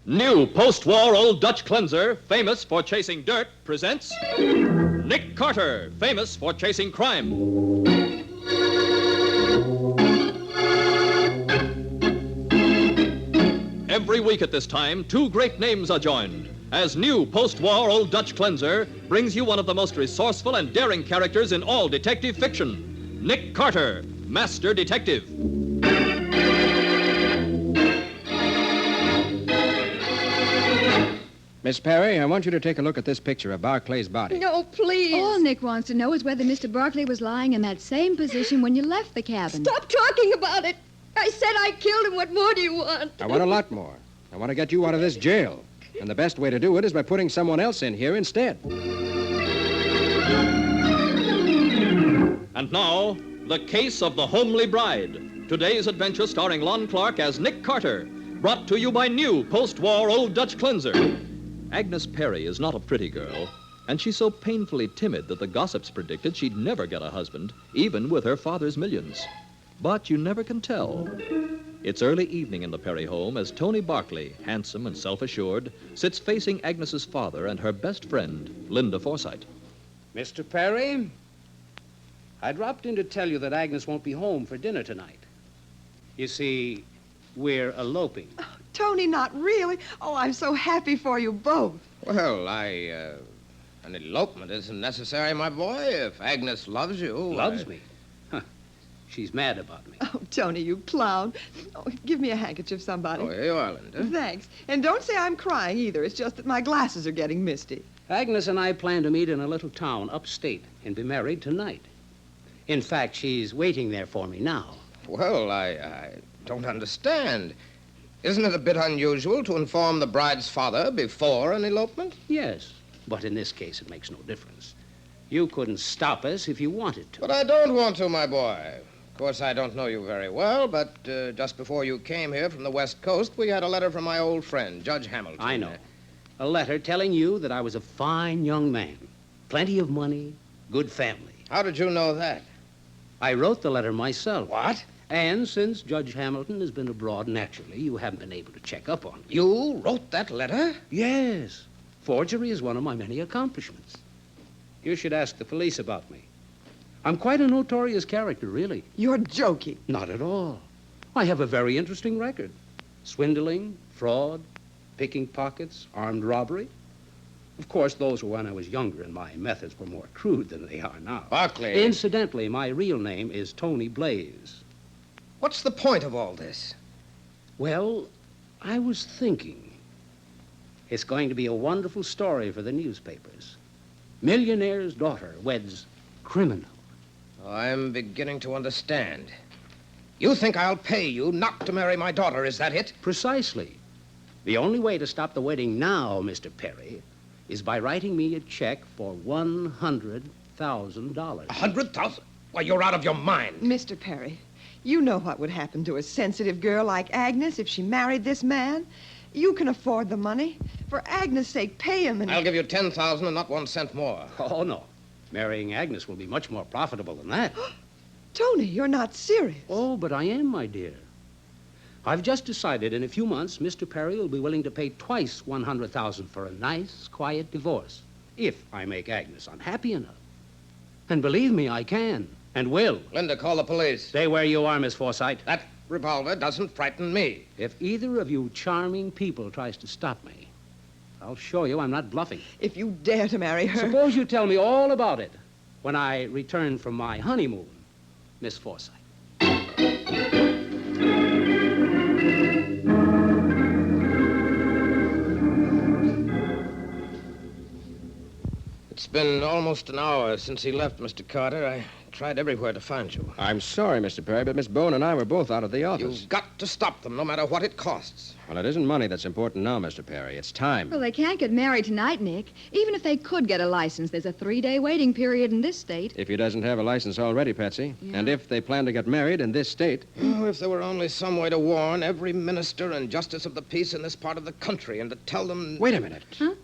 New post-war Old Dutch cleanser, famous for chasing dirt, presents Nick Carter, famous for chasing crime. Every week at this time, two great names are joined, as new post-war Old Dutch cleanser brings you one of the most resourceful and daring characters in all detective fiction, Nick Carter, Master Detective. Miss Perry, I want you to take a look at this picture of Barclay's body. No, please. All Nick wants to know is whether Mr. Barclay was lying in that same position when you left the cabin. Stop talking about it. I said I killed him. What more do you want? I want a lot more. I want to get you out of this jail. And the best way to do it is by putting someone else in here instead. And now, the case of the homely bride. Today's adventure starring Lon Clark as Nick Carter, brought to you by new post-war Old Dutch cleanser. Agnes Perry is not a pretty girl, and she's so painfully timid that the gossips predicted she'd never get a husband, even with her father's millions. But you never can tell. It's early evening in the Perry home as Tony Barclay, handsome and self-assured, sits facing Agnes's father and her best friend, Linda Forsythe. Mr. Perry, I dropped in to tell you that Agnes won't be home for dinner tonight. You see, we're eloping. Oh, Tony, not really. Oh, I'm so happy for you both. Well, an elopement isn't necessary, my boy. If Agnes loves you... Loves me? Huh. She's mad about me. Oh, Tony, you clown. Oh, give me a handkerchief, somebody. Oh, here you are, Linda. Thanks. And don't say I'm crying either. It's just that my glasses are getting misty. Agnes and I plan to meet in a little town upstate and be married tonight. In fact, she's waiting there for me now. Well, I don't understand. Isn't it a bit unusual to inform the bride's father before an elopement? Yes, but in this case it makes no difference. You couldn't stop us if you wanted to. But I don't want to, my boy. Of course, I don't know you very well, but just before you came here from the West Coast, we had a letter from my old friend, Judge Hamilton. I know. A letter telling you that I was a fine young man. Plenty of money, good family. How did you know that? I wrote the letter myself. What? And since Judge Hamilton has been abroad, naturally, you haven't been able to check up on me. You wrote that letter? Yes. Forgery is one of my many accomplishments. You should ask the police about me. I'm quite a notorious character, really. You're joking. Not at all. I have a very interesting record. Swindling, fraud, picking pockets, armed robbery. Of course, those were when I was younger and my methods were more crude than they are now. Barclay. Incidentally, my real name is Tony Blaze. What's the point of all this? Well, I was thinking. It's going to be a wonderful story for the newspapers. Millionaire's daughter weds criminal. I'm beginning to understand. You think I'll pay you not to marry my daughter, is that it? Precisely. The only way to stop the wedding now, Mr. Perry, is by writing me a check for $100,000. $100,000? Why, you're out of your mind. Mr. Perry, you know what would happen to a sensitive girl like Agnes if she married this man. You can afford the money. For Agnes' sake, pay him and... I'll give you $10,000 and not 1 cent more. Oh, no. Marrying Agnes will be much more profitable than that. Tony, you're not serious. Oh, but I am, my dear. I've just decided in a few months Mr. Perry will be willing to pay twice $100,000 for a nice, quiet divorce, if I make Agnes unhappy enough. And believe me, I can and will. Linda, call the police. Stay where you are, Miss Forsythe. That revolver doesn't frighten me. If either of you charming people tries to stop me, I'll show you I'm not bluffing. If you dare to marry her... Suppose you tell me all about it when I return from my honeymoon, Miss Forsythe. It's been almost an hour since he left, Mr. Carter. I tried everywhere to find you. I'm sorry, Mr. Perry, but Miss Bone and I were both out of the office. You've got to stop them, no matter what it costs. Well, it isn't money that's important now, Mr. Perry. It's time. Well, they can't get married tonight, Nick. Even if they could get a license, there's a 3-day waiting period in this state. If he doesn't have a license already, Patsy. Yeah. And if they plan to get married in this state. Oh, if there were only some way to warn every minister and justice of the peace in this part of the country and to tell them... Wait a minute. Huh?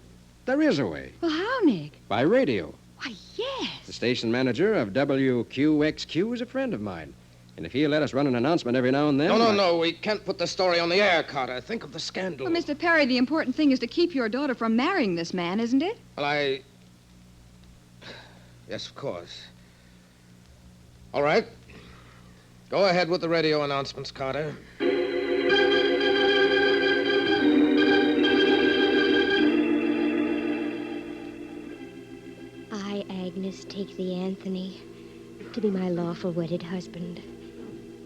There is a way. Well, how, Nick? By radio. Why, yes. The station manager of WQXQ is a friend of mine. And if he'll let us run an announcement every now and then... No. We can't put the story on the air, Carter. Think of the scandal. Well, Mr. Perry, the important thing is to keep your daughter from marrying this man, isn't it? Well, Yes, of course. All right. Go ahead with the radio announcements, Carter. I, Agnes, take thee, Anthony, to be my lawful wedded husband,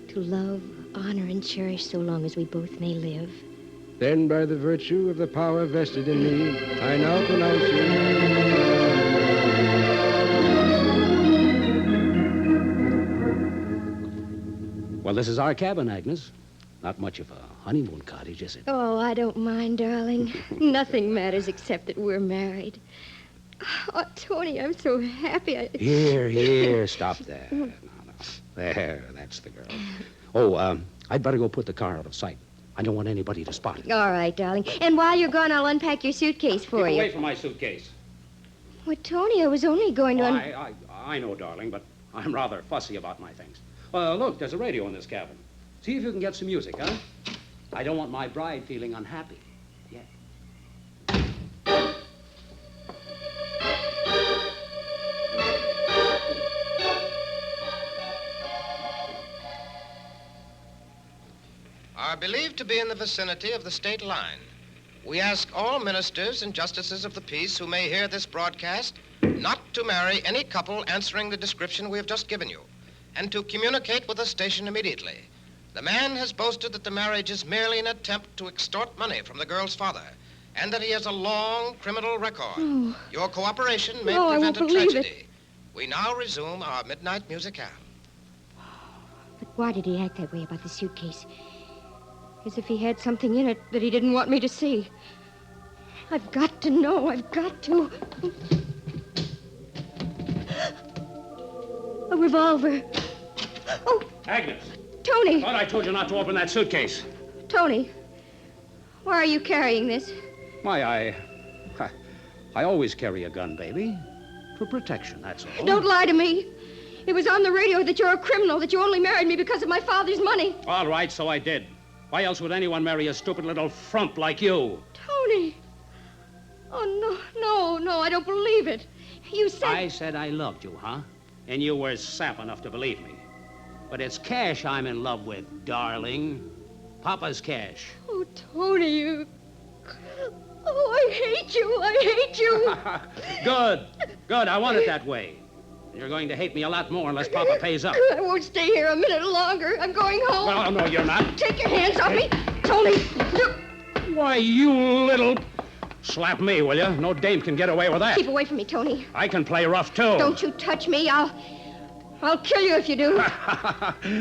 to love, honor, and cherish so long as we both may live. Then, by the virtue of the power vested in me, I now pronounce you... Well, this is our cabin, Agnes. Not much of a honeymoon cottage, is it? Oh, I don't mind, darling. Nothing matters except that we're married. Oh, Tony, I'm so happy. Here, stop there. No. There, that's the girl. Oh, I'd better go put the car out of sight. I don't want anybody to spot it. All right, darling. And while you're gone, I'll unpack your suitcase for Keep you. away from my suitcase. Well, Tony, I was only going to... I know, darling, but I'm rather fussy about my things. Look, there's a radio in this cabin. See if you can get some music, huh? I don't want my bride feeling unhappy. Yeah. Are believed to be in the vicinity of the state line. We ask all ministers and justices of the peace who may hear this broadcast not to marry any couple answering the description we have just given you, and to communicate with the station immediately. The man has boasted that the marriage is merely an attempt to extort money from the girl's father, and that he has a long criminal record. Oh. Your cooperation may No, I prevent a won't believe tragedy. We now resume our midnight musicale. But why did he act that way about the suitcase? As if he had something in it that he didn't want me to see. I've got to know. I've got to. A revolver. Oh, Agnes, Tony. thought I told you not to open that suitcase. Tony, why are you carrying this? Why, I always carry a gun, baby. For protection, that's all. Don't lie to me. It was on the radio that you're a criminal, that you only married me because of my father's money. All right, so I did. Why else would anyone marry a stupid little frump like you? Tony. Oh, no, I don't believe it. You said... I said I loved you, huh? And you were sap enough to believe me. But it's cash I'm in love with, darling. Papa's cash. Oh, Tony, you... Oh, I hate you. Good. I want it that way. You're going to hate me a lot more unless Papa pays up. I won't stay here a minute longer. I'm going home. Well, no, you're not. Take your hands off me. Tony, Why, you little... Slap me, will you? No dame can get away with that. keep away from me, Tony. I can play rough, too. Don't you touch me. I'll kill you if you do.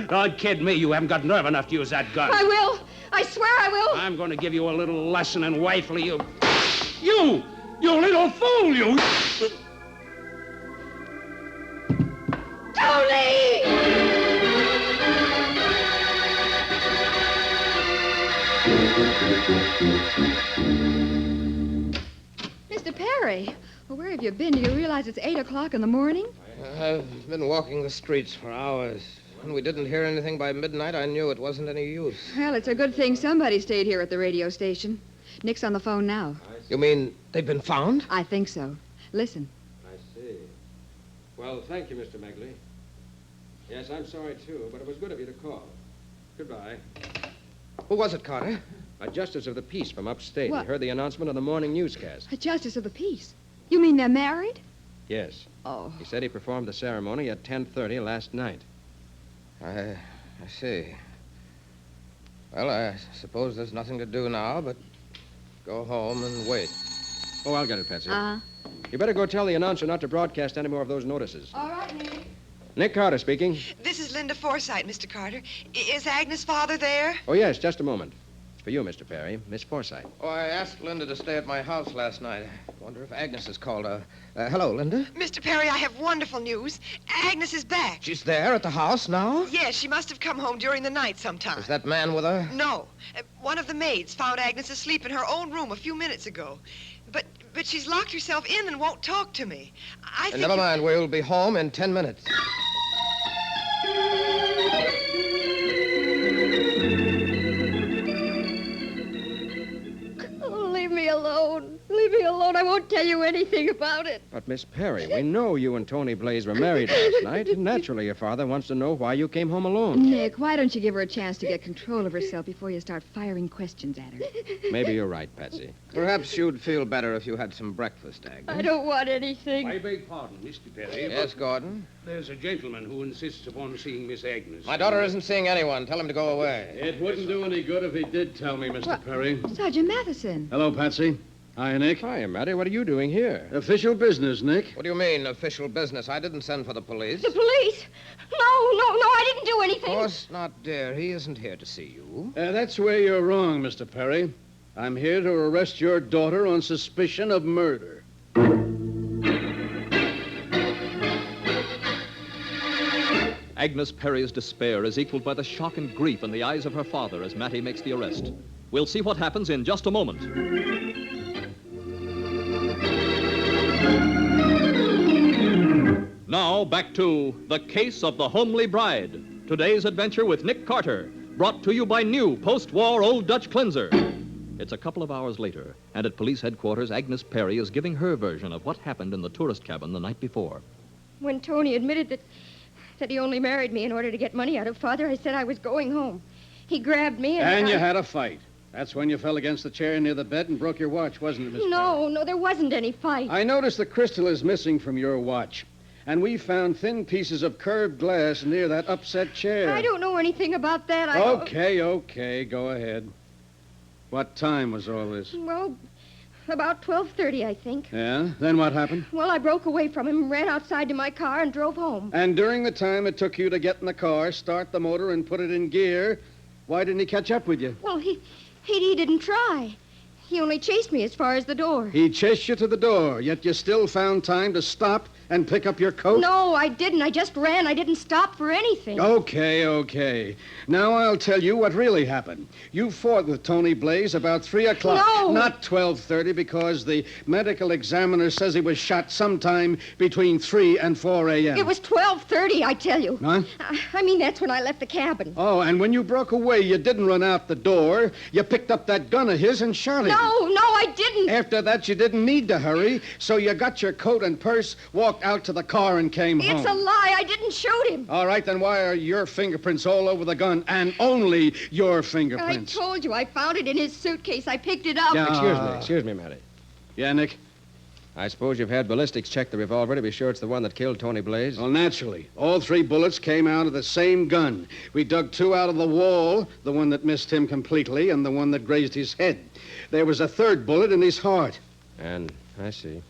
Don't kid me. You haven't got nerve enough to use that gun. I will. I swear I will. I'm going to give you a little lesson in wifely. You little fool, you... Tony! Mr. Perry, well, where have you been? Do you realize it's 8 o'clock in the morning? I've been walking the streets for hours. When we didn't hear anything by midnight, I knew it wasn't any use. Well, it's a good thing somebody stayed here at the radio station. Nick's on the phone now. You mean they've been found? I think so. Listen. I see. Well, thank you, Mr. Megley. Yes, I'm sorry, too, but it was good of you to call. Goodbye. Who was it, Carter? A justice of the peace from upstate. What? He heard the announcement on the morning newscast. A justice of the peace. You mean they're married? Yes. Oh. He said he performed the ceremony at 10:30 last night. I see. Well, I suppose there's nothing to do now but go home and wait. Oh, I'll get it, Patsy. Uh-huh. You better go tell the announcer not to broadcast any more of those notices. All right, Nick. Nick Carter speaking. This is Linda Forsythe, Mr. Carter. Is Agnes' father there? Oh, yes, just a moment. It's for you, Mr. Perry. Miss Forsythe. Oh, I asked Linda to stay at my house last night. I wonder if Agnes has called. Hello, Linda. Mr. Perry, I have wonderful news. Agnes is back. She's there at the house now? Yes, she must have come home during the night sometime. Is that man with her? No. One of the maids found Agnes asleep in her own room a few minutes ago. But she's locked herself in and won't talk to me. I think Never mind. We'll be home in 10 minutes. leave me alone. Leave me alone. I won't tell you anything about it. But, Miss Perry, we know you and Tony Blaze were married last night. And naturally, your father wants to know why you came home alone. Nick, why don't you give her a chance to get control of herself before you start firing questions at her? Maybe you're right, Patsy. Perhaps you'd feel better if you had some breakfast, Agnes. I don't want anything. I beg pardon, Mr. Perry. Yes, Gordon? There's a gentleman who insists upon seeing Miss Agnes. My daughter isn't seeing anyone. Tell him to go away. It wouldn't do any good if he did tell me, Mr. Perry. Sergeant Matheson. Hello, Patsy. Hi, Nick. Hi, Matty. What are you doing here? Official business, Nick. What do you mean, official business? I didn't send for the police. The police? No, I didn't do anything. Of course not, dear. He isn't here to see you. That's where you're wrong, Mr. Perry. I'm here to arrest your daughter on suspicion of murder. Agnes Perry's despair is equaled by the shock and grief in the eyes of her father as Mattie makes the arrest. We'll see what happens in just a moment. Now, back to The Case of the Homely Bride. Today's adventure with Nick Carter, brought to you by new post-war Old Dutch Cleanser. It's a couple of hours later, and at police headquarters, Agnes Perry is giving her version of what happened in the tourist cabin the night before. When Tony admitted that he only married me in order to get money out of Father, I said I was going home. He grabbed me And you had a fight. That's when you fell against the chair near the bed and broke your watch, wasn't it, Miss Perry? No, there wasn't any fight. I noticed the crystal is missing from your watch. And we found thin pieces of curved glass near that upset chair. I don't know anything about that. Okay, go ahead. What time was all this? Well, about 12:30, I think. Yeah? Then what happened? Well, I broke away from him, ran outside to my car, and drove home. And during the time it took you to get in the car, start the motor, and put it in gear, why didn't he catch up with you? Well, he didn't try. He only chased me as far as the door. He chased you to the door, yet you still found time to stop and pick up your coat? No, I didn't. I just ran. I didn't stop for anything. Okay. Now I'll tell you what really happened. You fought with Tony Blaze about 3 o'clock. No! Not 12:30, because the medical examiner says he was shot sometime between 3 and 4 a.m. It was 12:30, I tell you. Huh? I mean, that's when I left the cabin. Oh, and when you broke away, you didn't run out the door. You picked up that gun of his and shot him. No, I didn't. After that, you didn't need to hurry, so you got your coat and purse, walked out to the car, and came home. It's a lie. I didn't shoot him. All right, then why are your fingerprints all over the gun, and only your fingerprints? I told you. I found it in his suitcase. I picked it up. Yeah. Excuse me, Matty. Yeah, Nick? I suppose you've had ballistics check the revolver to be sure it's the one that killed Tony Blaze? Well, naturally. All 3 bullets came out of the same gun. We dug 2 out of the wall, the one that missed him completely and the one that grazed his head. There was a 3rd bullet in his heart. And I see.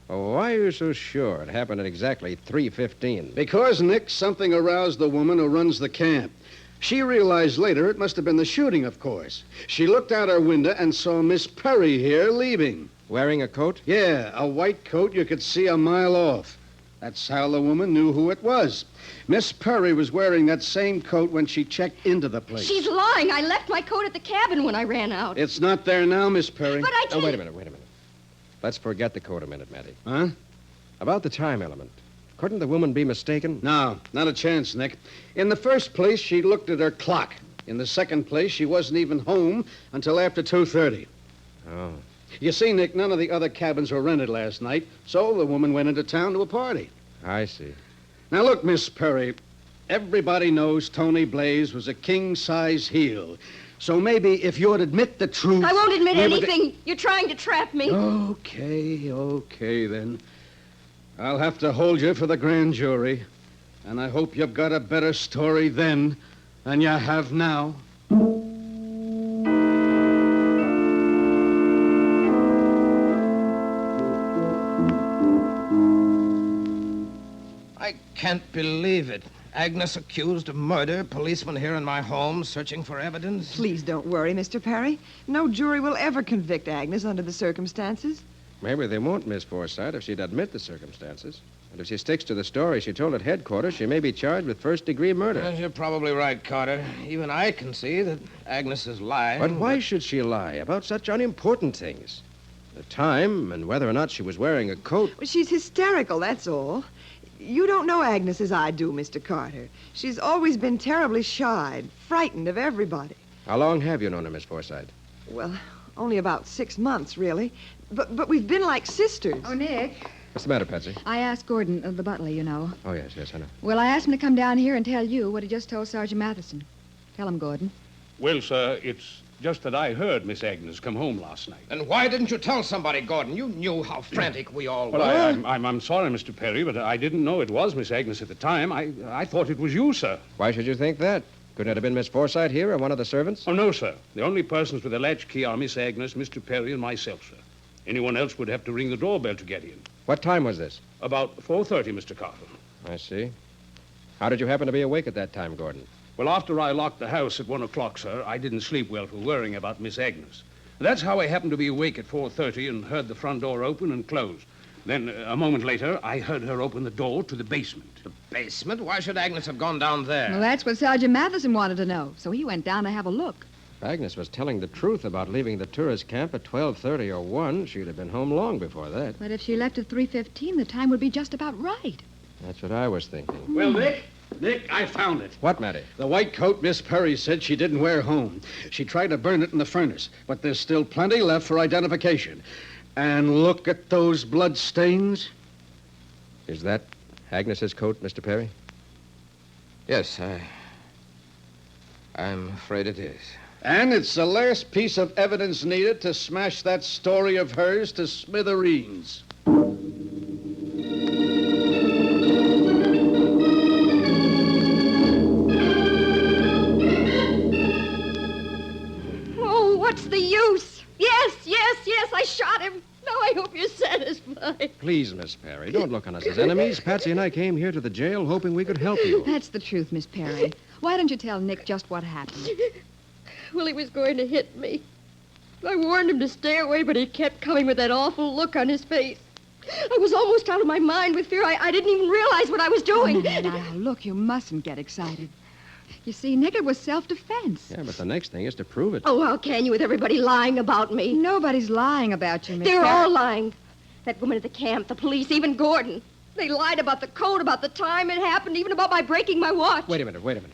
Oh, why are you so sure it happened at exactly 3:15? Because, Nick, something aroused the woman who runs the camp. She realized later it must have been the shooting, of course. She looked out her window and saw Miss Perry here leaving. Wearing a coat? Yeah, a white coat you could see a mile off. That's how the woman knew who it was. Miss Perry was wearing that same coat when she checked into the place. She's lying. I left my coat at the cabin when I ran out. It's not there now, Miss Perry. But I Oh, didn't. wait a minute. Let's forget the coat a minute, Matty. Huh? About the time element. Couldn't the woman be mistaken? No, not a chance, Nick. In the first place, she looked at her clock. In the second place, she wasn't even home until after 2:30. Oh. You see, Nick, none of the other cabins were rented last night, so the woman went into town to a party. I see. Now, look, Miss Perry, everybody knows Tony Blaze was a king-size heel. So maybe if you'd admit the truth... I won't admit we would- anything. You're trying to trap me. Okay, then. I'll have to hold you for the grand jury. And I hope you've got a better story then than you have now. I can't believe it. Agnes accused of murder, policeman here in my home searching for evidence. Please don't worry, Mr. Perry. No jury will ever convict Agnes under the circumstances. Maybe they won't, Miss Forsythe, if she'd admit the circumstances. And if she sticks to the story she told at headquarters, she may be charged with first-degree murder. Yes, you're probably right, Carter. Even I can see that Agnes is lying. But why should she lie about such unimportant things? The time and whether or not she was wearing a coat. She's hysterical, that's all. You don't know Agnes as I do, Mr. Carter. She's always been terribly shy, frightened of everybody. How long have you known her, Miss Forsythe? Well, only about 6 months, really. But we've been like sisters. Oh, Nick, What's the matter, Patsy? I asked Gordon, the butler, you know. Oh, yes, I know. Well, I asked him to come down here and tell you what he just told Sergeant Matheson. Tell him, Gordon. Well, sir, it's just that I heard Miss Agnes come home last night. And why didn't you tell somebody, Gordon? You knew how frantic we all were. Well, I'm sorry, Mr. Perry, but I didn't know it was Miss Agnes at the time. I thought it was you, sir. Why should you think that? Couldn't it have been Miss Forsythe here or one of the servants? Oh, no, sir. The only persons with a latchkey are Miss Agnes, Mr. Perry, and myself, sir. Anyone else would have to ring the doorbell to get in. What time was this? About 4:30, Mr. Carter. I see. How did you happen to be awake at that time, Gordon? Well, after I locked the house at 1 o'clock, sir, I didn't sleep well for worrying about Miss Agnes. That's how I happened to be awake at 4:30 and heard the front door open and close. Then, a moment later, I heard her open the door to the basement. The basement? Why should Agnes have gone down there? Well, that's what Sergeant Matheson wanted to know, so he went down to have a look. If Agnes was telling the truth about leaving the tourist camp at 12:30 or 1, she'd have been home long before that. But if she left at 3:15, the time would be just about right. That's what I was thinking. Well, Nick, I found it. What, Matty? The white coat Miss Perry said she didn't wear home. She tried to burn it in the furnace, but there's still plenty left for identification. And look at those blood stains. Is that Agnes's coat, Mr. Perry? Yes, I'm afraid it is. And it's the last piece of evidence needed to smash that story of hers to smithereens. Oh, what's the use? Yes, I shot him. Now I hope you're satisfied. Please, Miss Perry, don't look on us as enemies. Patsy and I came here to the jail hoping we could help you. That's the truth, Miss Perry. Why don't you tell Nick just what happened? Well, he was going to hit me. I warned him to stay away, but he kept coming with that awful look on his face. I was almost out of my mind with fear. I didn't even realize what I was doing. Now, look, you mustn't get excited. You see, Nick, it was self-defense. Yeah, but the next thing is to prove it. Oh, how can you with everybody lying about me? Nobody's lying about you, Miss They're Perry. all lying. That woman at the camp, the police, even Gordon. They lied about the coat, about the time it happened, even about my breaking my watch. Wait a minute.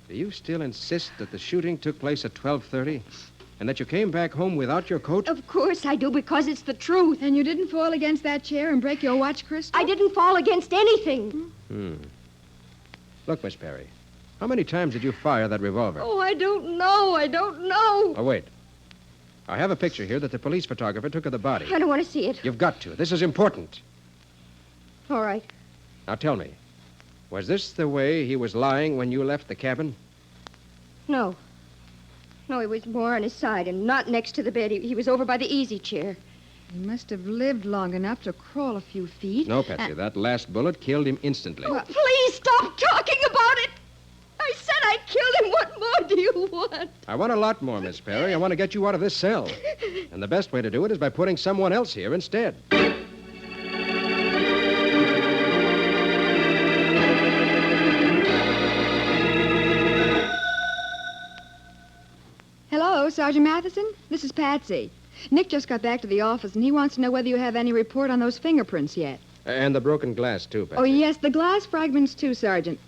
Do you still insist that the shooting took place at 12:30? And that you came back home without your coat? Of course I do, because it's the truth. And you didn't fall against that chair and break your watch crystal? I didn't fall against anything. Look, Miss Perry, how many times did you fire that revolver? Oh, I don't know. Oh, wait. I have a picture here that the police photographer took of the body. I don't want to see it. You've got to. This is important. All right. Now tell me, was this the way he was lying when you left the cabin? No, he was more on his side and not next to the bed. He was over by the easy chair. He must have lived long enough to crawl a few feet. No, Patsy. That last bullet killed him instantly. Please stop talking about it. I said I killed him. What more do you want? I want a lot more, Miss Perry. I want to get you out of this cell. And the best way to do it is by putting someone else here instead. Hello, Sergeant Matheson? This is Patsy. Nick just got back to the office, and he wants to know whether you have any report on those fingerprints yet. And the broken glass, too, Patsy. Oh, yes, the glass fragments, too, Sergeant.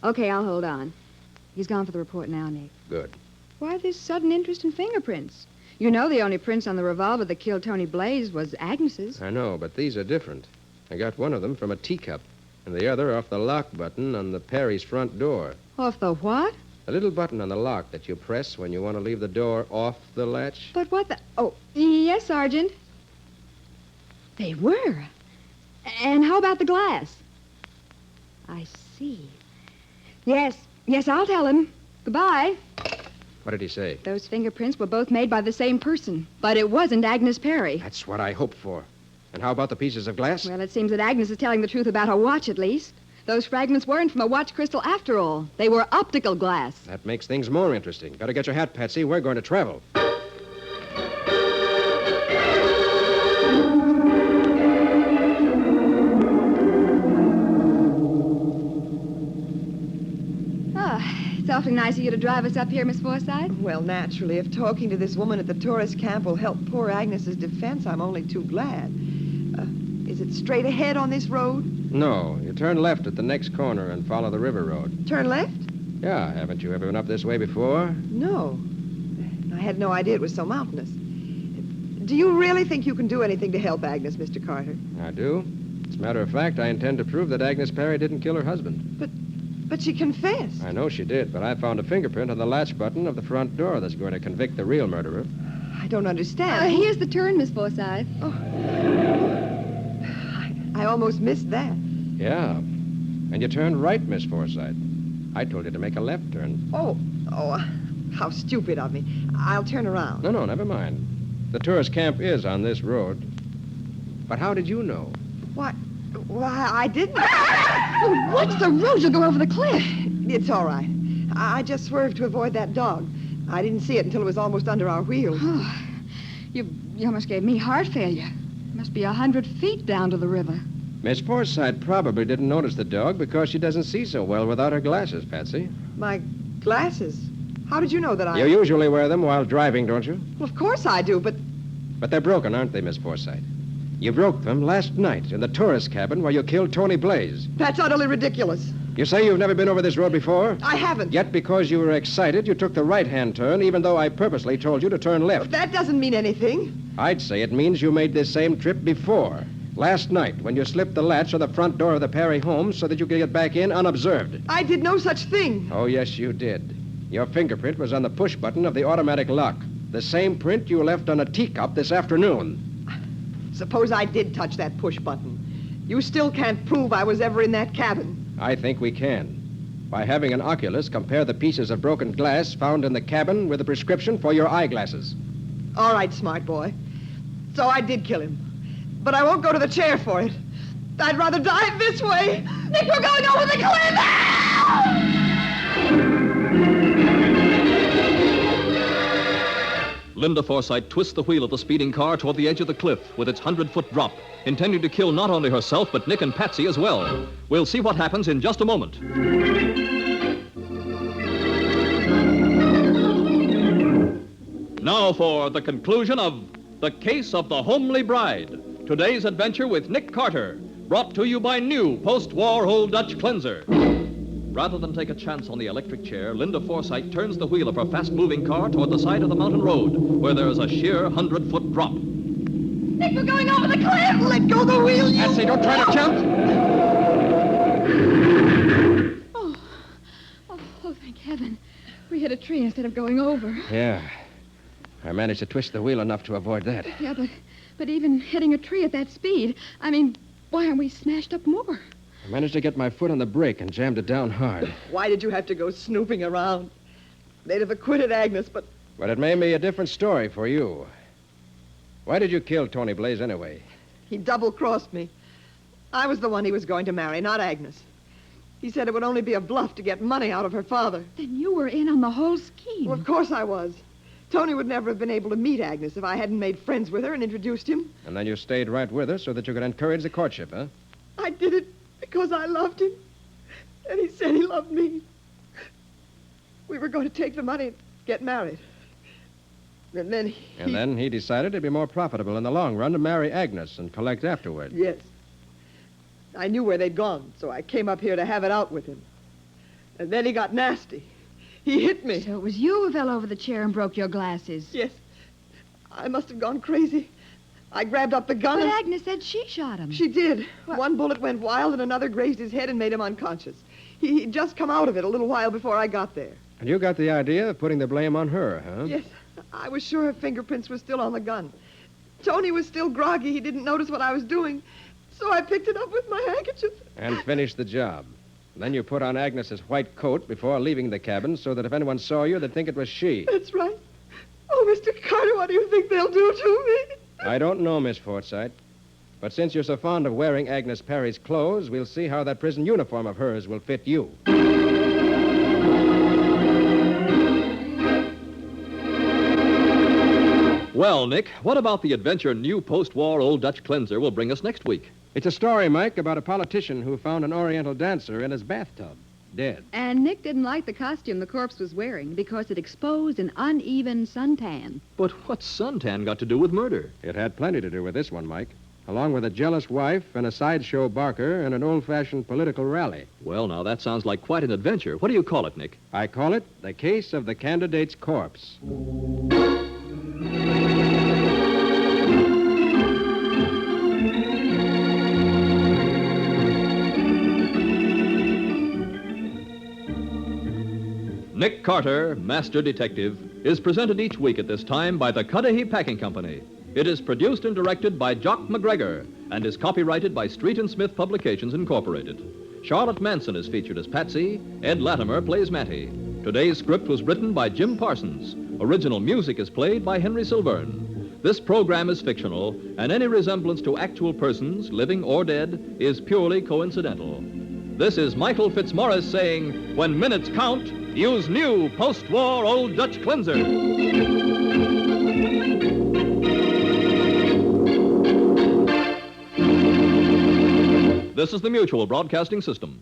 Okay, I'll hold on. He's gone for the report now, Nick. Good. Why this sudden interest in fingerprints? You know the only prints on the revolver that killed Tony Blaze was Agnes's. I know, but these are different. I got one of them from a teacup, and the other off the lock button on the Perry's front door. Off the what? A little button on the lock that you press when you want to leave the door off the latch. But what the... Oh, yes, Sergeant. They were. And how about the glass? I see. Yes, I'll tell him. Goodbye. What did he say? Those fingerprints were both made by the same person, but it wasn't Agnes Perry. That's what I hoped for. And how about the pieces of glass? Well, it seems that Agnes is telling the truth about her watch, at least. Those fragments weren't from a watch crystal after all. They were optical glass. That makes things more interesting. Better get your hat, Patsy. We're going to travel. It's awfully nice of you to drive us up here, Miss Forsythe. Well, naturally, if talking to this woman at the tourist camp will help poor Agnes's defense, I'm only too glad. Is it straight ahead on this road? No, you turn left at the next corner and follow the river road. Turn left? Yeah, haven't you ever been up this way before? No. I had no idea it was so mountainous. Do you really think you can do anything to help Agnes, Mr. Carter? I do. As a matter of fact, I intend to prove that Agnes Perry didn't kill her husband. But she confessed. I know she did, but I found a fingerprint on the latch button of the front door that's going to convict the real murderer. I don't understand. Here's the turn, Miss Forsythe. Oh. I almost missed that. Yeah. And you turned right, Miss Forsythe. I told you to make a left turn. Oh, how stupid of me. I'll turn around. No, never mind. The tourist camp is on this road. But how did you know? Why, I didn't. Oh, watch the road. You'll go over the cliff. It's all right. I just swerved to avoid that dog. I didn't see it until it was almost under our wheels. Oh, you almost gave me heart failure. Must be 100 feet down to the river. Miss Forsythe probably didn't notice the dog because she doesn't see so well without her glasses, Patsy. My glasses? How did you know that I... You usually wear them while driving, don't you? Well, of course I do, but... But they're broken, aren't they, Miss Forsythe? You broke them last night in the tourist cabin where you killed Tony Blaze. That's utterly ridiculous. You say you've never been over this road before? I haven't. Yet because you were excited, you took the right-hand turn, even though I purposely told you to turn left. That doesn't mean anything. I'd say it means you made this same trip before. Last night, when you slipped the latch on the front door of the Perry home so that you could get back in unobserved. I did no such thing. Oh, yes, you did. Your fingerprint was on the push button of the automatic lock. The same print you left on a teacup this afternoon. Suppose I did touch that push button. You still can't prove I was ever in that cabin. I think we can. By having an oculist compare the pieces of broken glass found in the cabin with a prescription for your eyeglasses. All right, smart boy. So I did kill him. But I won't go to the chair for it. I'd rather die this way. Nick, we're going over the cliff! Linda Forsythe twists the wheel of the speeding car toward the edge of the cliff with its 100-foot drop, intending to kill not only herself, but Nick and Patsy as well. We'll see what happens in just a moment. Now for the conclusion of The Case of the Homely Bride. Today's adventure with Nick Carter, brought to you by new post-war Old Dutch cleanser. Rather than take a chance on the electric chair, Linda Forsythe turns the wheel of her fast-moving car toward the side of the mountain road, where there is a sheer 100-foot drop. Nick, we're going over the cliff! Let go the wheel, you... Patsy, don't try to jump! Oh, thank heaven. We hit a tree instead of going over. Yeah. I managed to twist the wheel enough to avoid that. Yeah, but even hitting a tree at that speed, why aren't we smashed up more? I managed to get my foot on the brake and jammed it down hard. Why did you have to go snooping around? They'd have acquitted Agnes, but... But it made me a different story for you. Why did you kill Tony Blaze anyway? He double-crossed me. I was the one he was going to marry, not Agnes. He said it would only be a bluff to get money out of her father. Then you were in on the whole scheme. Well, of course I was. Tony would never have been able to meet Agnes if I hadn't made friends with her and introduced him. And then you stayed right with her so that you could encourage the courtship, huh? I did it because I loved him. And he said he loved me. We were going to take the money and get married. And then he... And then he decided it'd be more profitable in the long run to marry Agnes and collect afterward. Yes. I knew where they'd gone, so I came up here to have it out with him. And then he got nasty. He hit me. So it was you who fell over the chair and broke your glasses. Yes. I must have gone crazy. I grabbed up the gun But and... Agnes said she shot him. She did. What? One bullet went wild and another grazed his head and made him unconscious. He'd just come out of it a little while before I got there. And you got the idea of putting the blame on her, huh? Yes. I was sure her fingerprints were still on the gun. Tony was still groggy. He didn't notice what I was doing. So I picked it up with my handkerchief. And finished the job. Then you put on Agnes's white coat before leaving the cabin so that if anyone saw you, they'd think it was she. That's right. Oh, Mr. Carter, what do you think they'll do to me? I don't know, Miss Forsythe. But since you're so fond of wearing Agnes Perry's clothes, we'll see how that prison uniform of hers will fit you. Well, Nick, what about the adventure new post-war Old Dutch cleanser will bring us next week? It's a story, Mike, about a politician who found an Oriental dancer in his bathtub, dead. And Nick didn't like the costume the corpse was wearing because it exposed an uneven suntan. But what's suntan got to do with murder? It had plenty to do with this one, Mike. along with a jealous wife and a sideshow barker and an old-fashioned political rally. Well, now, that sounds like quite an adventure. What do you call it, Nick? I call it the case of the candidate's corpse. Nick Carter, Master Detective, is presented each week at this time by the Cudahy Packing Company. It is produced and directed by Jock McGregor and is copyrighted by Street and Smith Publications, Incorporated. Charlotte Manson is featured as Patsy. Ed Latimer plays Matty. Today's script was written by Jim Parsons. Original music is played by Henry Silverne. This program is fictional, and any resemblance to actual persons, living or dead, is purely coincidental. This is Michael Fitzmaurice saying, when minutes count, use new post-war Old Dutch cleanser. This is the Mutual Broadcasting System.